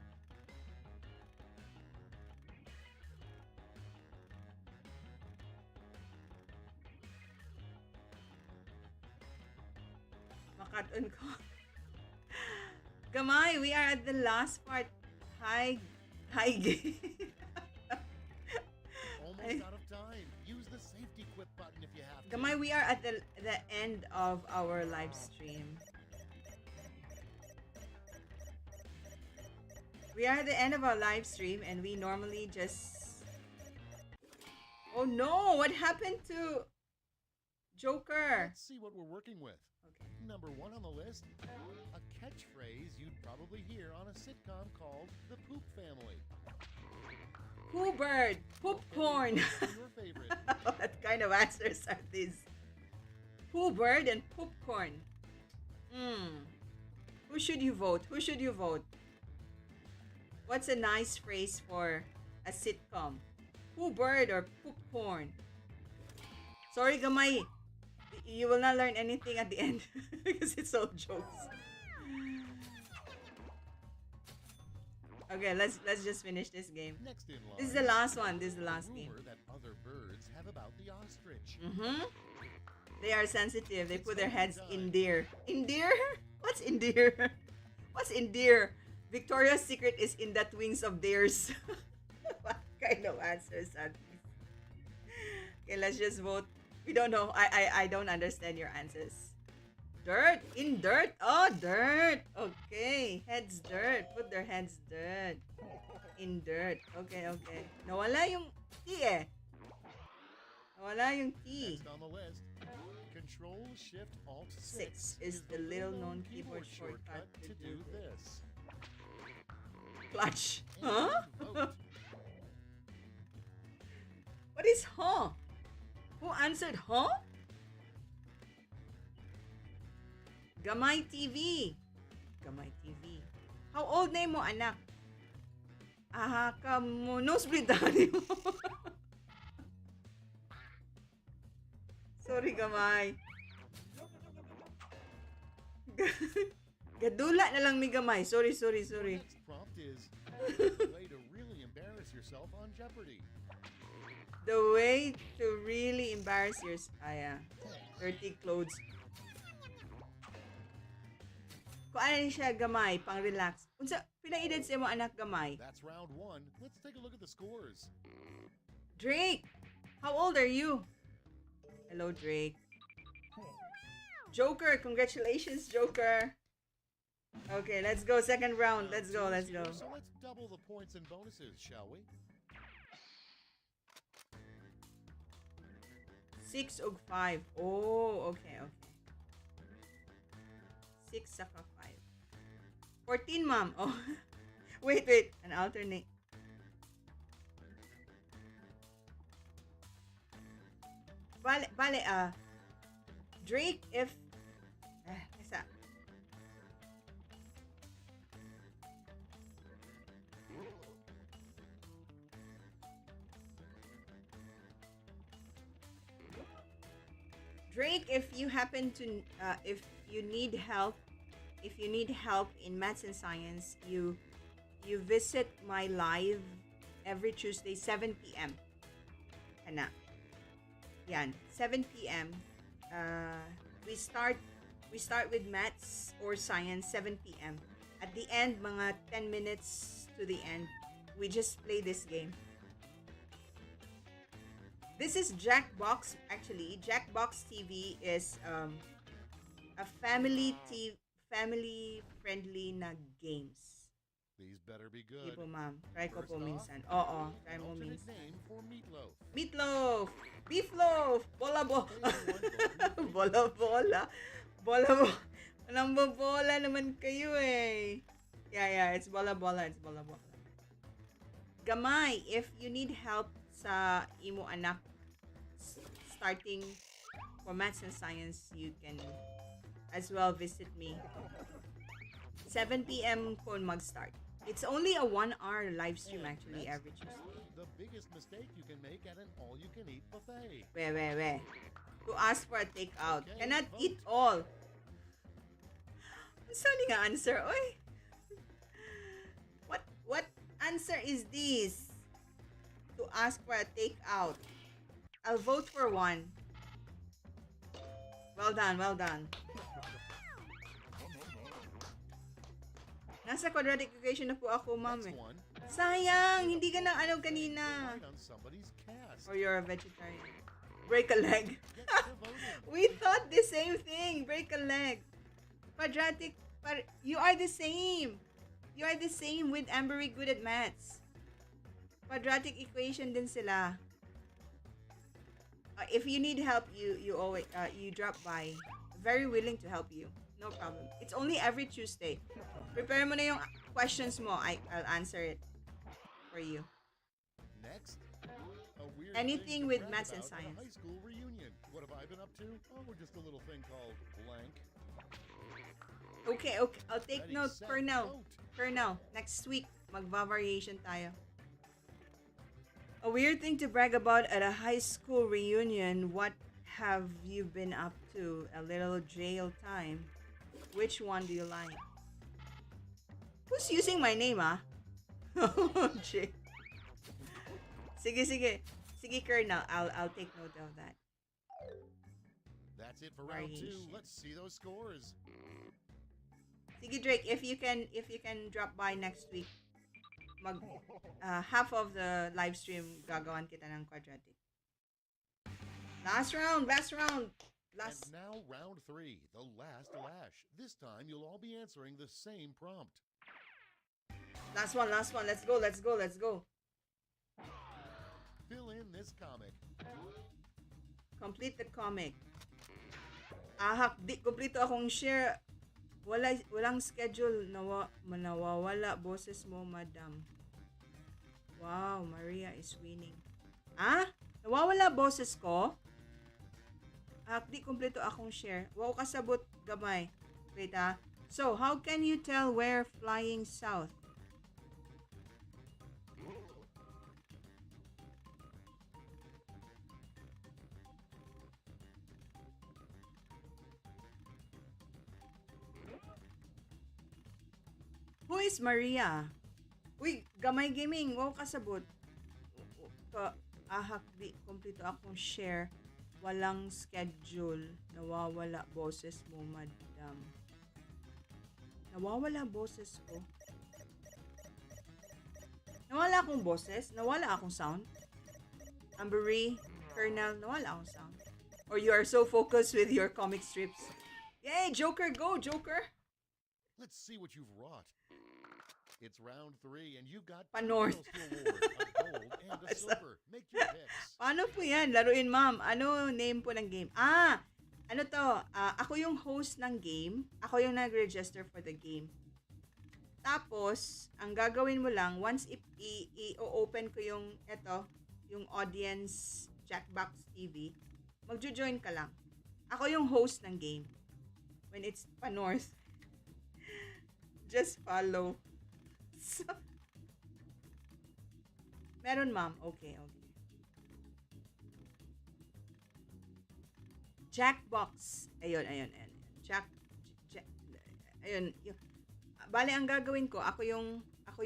Makaton ko. Gamay, we are at the last part. Hi, Almost out of time. Use the safety quit button if you have to. Gamay, we are at the end of our live stream. We are at the end of our live stream and we normally just... Oh no! What happened to Joker? Let's see what we're working with. Okay. Number 1 on the list, a catchphrase you'd probably hear on a sitcom called The Poop Family. Pooh Bird, popcorn. Your favorite. What kind of answers are these? Pooh Bird and popcorn. Who should you vote? Who should you vote? What's a nice phrase for a sitcom? Pooh Bird or popcorn? Sorry, Gamay. You will not learn anything at the end because it's all jokes. Okay, let's just finish this game. Next in line. This is the last one. This is the last game. Rumor that other birds have about the ostrich. They are sensitive. They put their heads in deer. In deer? What's in deer? What's in deer? Victoria's Secret is in that wings of theirs. What kind of answers are these? Okay, let's just vote. We don't know. I don't understand your answers. Dirt? In dirt? Oh, dirt. Okay. Heads dirt. Put their heads dirt. In dirt. Okay, okay. Nawala yung T eh. Nawala yung T. Next on the list, Control Shift Alt 6 is the little known keyboard shortcut to do this. Clutch. And Huh? vote. What is huh? Who answered huh? Gamay TV. Gamay TV. How old na mo, anak? Aha ka mo. Nosebleed mo. Sorry, Gamay. Gadula na lang mi Gamay. Sorry. Next prompt is the way to really embarrass yourself on Jeopardy. The way to really embarrass yourself. Dirty clothes. Kung ano siya, Gamay, pang relax. Unsa, pinaedad sa mo anak, Gamay? That's round 1. Let's take a look at the scores. Drake, how old are you? Hello, Drake. Joker, congratulations, Joker. Okay, let's go. Second round. Let's go. So let's double the points and bonuses, shall we? 6 og 5. Oh, okay. 6 saka 5. 14, ma'am. Oh, wait. An alternate. Bale, Drake, if... isa. Drake, if you happen to, if you need help in maths and science, you visit my live every Tuesday, 7 p.m. Kana. Yan, 7 p.m. We start We start with maths or science 7 p.m. At the end, mga 10 minutes to the end, we just play this game. This is Jackbox. Actually, Jackbox TV is a family friendly na games. These better be Sige good. po, ma'am. Try ko First po off, minsan. Oo, try An mo alternate minsan. name for meatloaf. Meatloaf! Beef loaf! Bola bo... Anyone bola bola. Bola bo... Walang bola naman kayo eh. Yeah, it's bola bola. It's bola bola. Gamay, if you need help sa imo anak starting for maths and science, you can as well visit me. 7 p.m. po mag-start. It's only a 1 hour live stream actually every Tuesday. The biggest mistake you can make at an all-you-can-eat buffet. We. To ask for a takeout. Okay, Cannot vote. eat all. Sorry nga answer, oy. What answer is this? To ask for a takeout. I'll vote for 1. Well done. Nasa quadratic equation na po ako, ma'am. Next one. Sayang, hindi ka na ano kanina. Right on somebody's cast. Or you're a vegetarian. Break a leg. Get to voting. We thought the same thing. Break a leg. Quadratic, you are the same. You are the same with Ambery good at maths. Quadratic equation din sila. If you need help, you always you drop by. Very willing to help you. No problem. It's only every Tuesday. Prepare mo na yung questions mo. I'll answer it for you. Next. A weird Anything thing to with brag maths and about at a science. high school reunion. What have I been up to? Oh, just a little thing called blank. Okay. I'll take Ready, note set, for now. vote. For now. Next week, magva-variation tayo. A weird thing to brag about at a high school reunion. What have you been up to? A little jail time. Which one do you like? Who's using my name, ah? Jay. Sige, Colonel. I'll take note of that. That's it for round 2. Variation. Let's see those scores. Sige, Drake, if you can drop by next week, half of the live stream gagawan kita ng quadratic. Last round. And now round 3, the last lash. This time you'll all be answering the same prompt. Last one. Let's go. Fill in this comic. Complete the comic. Di kompleto akong share. Walang schedule. Nawawala boses mo, madam. Wow, Maria is winning. Nawawala boses ko? Di kompleto akong share. Wow, kasabot gamay. Wait, So, how can you tell where flying south? Who is Maria? Uy, gamay gaming. Wow, kasabot. Di kompleto akong share. Walang schedule. Nawawala boses mo, madam. Nawawala boses ko. Nawala akong boses? Nawala akong sound? Ambery, Colonel, nawala akong sound? Or you are so focused with your comic strips? Yay, Joker, go, Joker! Let's see what you've wrought. It's round 3 and you got 2 Panorth. medals to award, a gold and a silver. Make your picks. Paano po yan? Laruin, ma'am. Ano name po ng game? Ano to? Ako yung host ng game. Ako yung nag-register for the game. Tapos, ang gagawin mo lang, once i-open ko yung audience Jackbox TV, magjo-join ka lang. Ako yung host ng game. When it's Panorth, just follow. So, meron, ma'am. Okay. Jackbox. Ayun. Ayun. Bale, ang gagawin ko, ako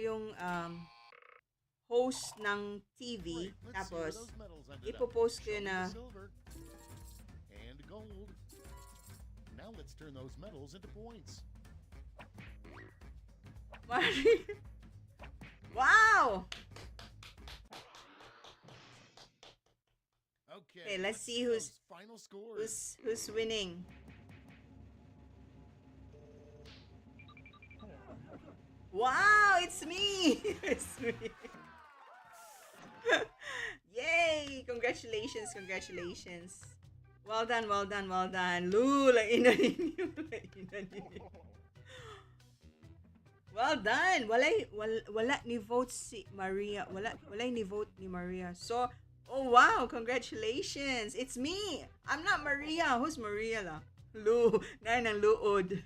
yung host ng TV. Great, let's see where Tapos, those medals ended up. ipopost ko Show yun me na the silver and gold. Now let's turn those medals into points. Maria. Wow! Okay, let's see those final scores. who's winning. Wow, it's me! It's me. Yay! Congratulations, congratulations. Well done, well done, well done. Lu, lainan ninyo, lainan ninyo. Well done. Wala ni vote si Maria. Wala ni vote ni Maria. So, oh wow, congratulations. It's me. I'm not Maria. Who's Maria la? Lu, na ng luod.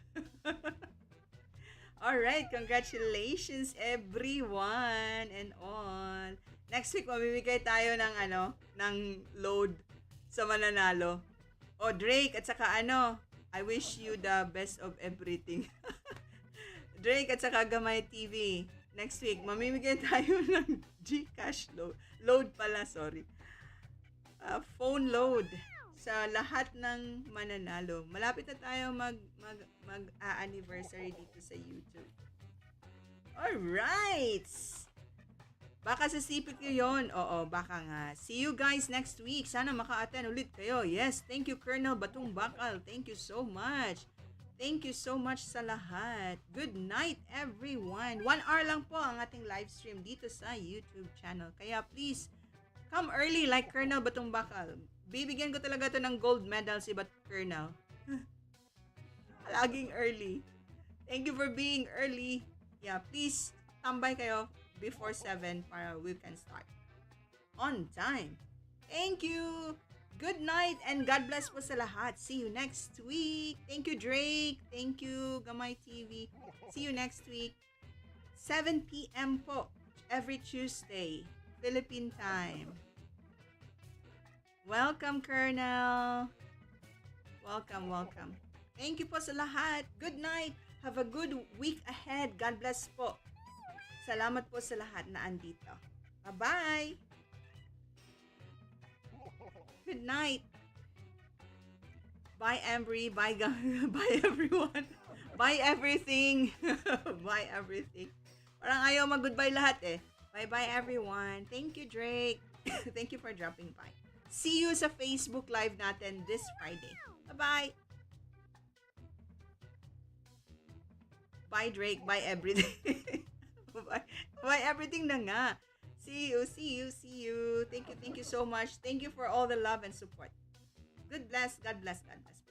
All right, congratulations everyone and all. Next week mamimigay tayo ng ng load sa mananalo. Oh, Drake at saka I wish you the best of everything. Drake at saka Gamay TV. Next week, mamimigay tayo ng Gcash load. Load pala, sorry. Phone load sa lahat ng mananalo. Malapit na tayo mag-anniversary dito sa YouTube. Alright! Baka sisipit ko yun. Oo, baka nga. See you guys next week. Sana maka-attend ulit kayo. Yes, thank you Colonel Batong Bakal. Thank you so much. Thank you so much sa lahat. Good night everyone. 1 hour lang po ang ating live stream dito sa YouTube channel. Kaya please, come early like Colonel Batong Bakal. Bibigyan ko talaga to ng gold medal si Colonel. Laging early. Thank you for being early. Yeah, please, tambay kayo before 7 para we can start on time. Thank you. Good night and God bless po sa lahat. See you next week. Thank you, Drake. Thank you, Gamay TV. See you next week. 7 p.m. po every Tuesday, Philippine time. Welcome, Colonel. Welcome, welcome. Thank you po sa lahat. Good night. Have a good week ahead. God bless po. Salamat po sa lahat na andito. Bye-bye. Good night. Bye, Embry. Bye, bye, everyone. Bye, everything. Bye, everything. Parang ayaw mag-goodbye lahat eh. Bye-bye, everyone. Thank you, Drake. Thank you for dropping by. See you sa Facebook Live natin this Friday. Bye-bye. Bye, Drake. Bye, everything. Bye. Bye, everything na nga. See you, see you, see you. Thank you so much. Thank you for all the love and support. God bless, God bless, God bless.